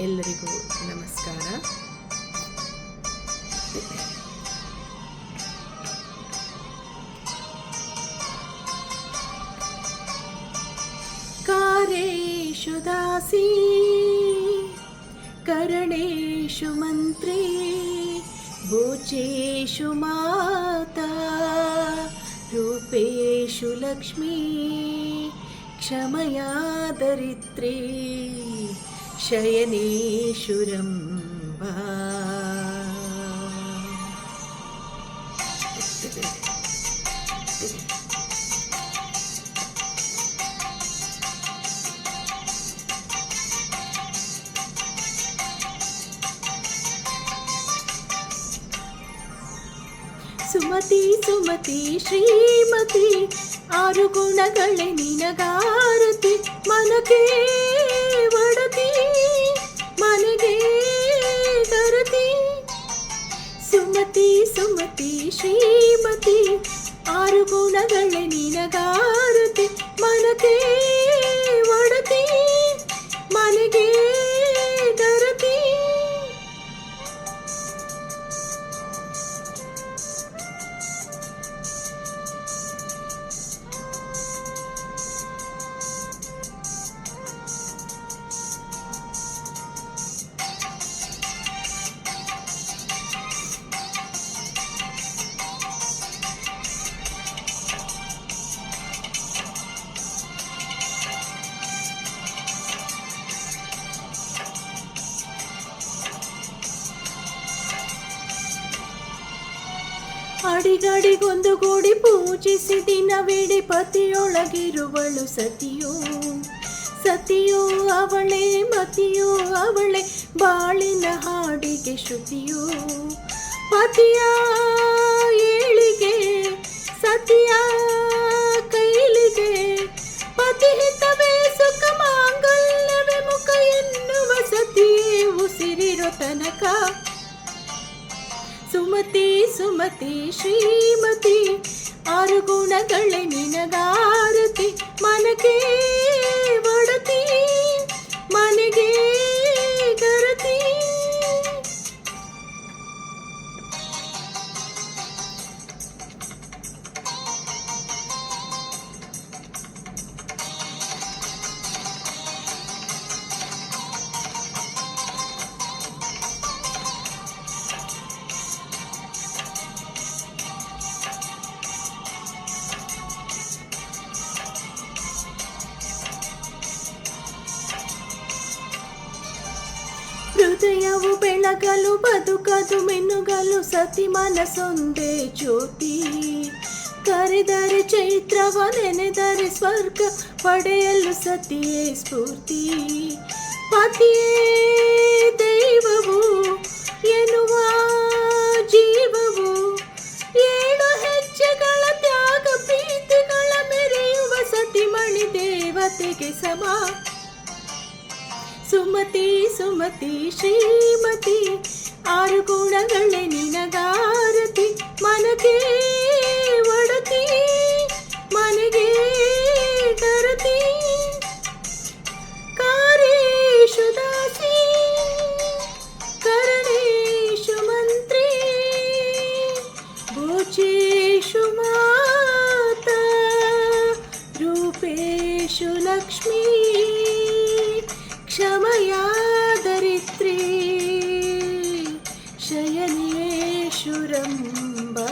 ಎಲ್ಲರಿಗೂ ನಮಸ್ಕಾರ. ಕಾರೇಶು ದಾಸಿ ಕರಣೇಶು ಮಂತ್ರಿ ಭೋಜೇಶು ಮಾತಾ ರೂಪೇಶು ಲಕ್ಷ್ಮೀ ಕ್ಷಮಯಾ ದರಿದ್ರೇ ಶಯನೇಶು ರಂಭಾ. ಸುಮತಿ ಸುಮತಿ ಶ್ರೀಮತಿ ಆರು ಗುಣಗಳೇ ನಿನಗಾರತಿ ಮನಕ್ಕೆ ಒಡತಿ ಮನೆಗೆ ಗರತಿ. ಸುಮತಿ ಸುಮತಿ ಶ್ರೀಮತಿ ಆರು ಗುಣಗಳೇ ನಿನಗಾರತಿ ಮನಕ್ಕೆ ಒಡತಿ ಮನೆಗೆ ಗರತಿ. ಅಡಿಗಡಿಗೊಂದು ಗೂಡಿ ಪೂಜಿಸಿ ದಿನವಿಡಿ ಪತಿಯೊಳಗಿರುವಳು ಸತಿಯೋ ಸತಿಯೋ ಅವಳೆ ಮತಿಯೋ ಅವಳೆ ಬಾಳಿನ ಹಾಡಿಗೆ ಶ್ರುತಿಯೋ. ಪತಿಯ ಏಳಿಗೆ ಸತಿಯ ಕೈಲಿಗೆ ಪತಿಹಿತವೇ ಸುಖ ಮಾಂಗಲ್ಯವೇ ಮುಖ ಎನ್ನುವ ಸತಿಯೇ ಉಸಿರಿರೋ ತನಕ. ಸುಮತಿ ಸುಮತಿ ಶ್ರೀಮತಿ ಆರು ಗುಣಗಳೇ ನಿನಗಾರತಿ ಮನಕ್ಕೆ ಒಡತಿ ಮನೆಗೆ ಗರತಿ. ಹೃದಯವು ಬೆಳಗಲು ಬದುಕದು ಮೆನುಗಲು ಸತಿ ಮನಸೊಂದೇ ಜ್ಯೋತಿ. ಕರೆದರೆ ಚೈತ್ರವ ನೆನೆದರೆ ಸ್ವರ್ಗ ಪಡೆಯಲು ಸತಿಯೇ ಸ್ಫೂರ್ತಿ. ಪತಿಯೇ ದೈವವು ಎನ್ನುವ ಜೀವವು ಏಳು ಹೆಜ್ಜೆಗಳ ತ್ಯಾಗ ಪ್ರೀತಿಗಳ ಮೆರೆಯುವ ಸತಿಮಣಿ ದೇವತೆಗೆ ಸಮ. ಸುಮತಿ ಸುಮತಿ ಶ್ರೀಮತಿ ಆರು ಗುಣಗಳೇ ನಿನಗಾರತಿ ಮನಕ್ಕೆ ಒಡತಿ ಮನೆಗೆ ಗರತಿ. ಕಾರೇಶು ದಾಸಿ ಕರಣೇಶು ಮಂತ್ರಿ ಭೋಜೇಶು ಮಾತಾ ರೂಪೇಶು ಲಕ್ಷ್ಮೀ ಕ್ಷಮಯಾ ದರಿದ್ರೇ ಶಯನೇಶು ರಂಭಾ.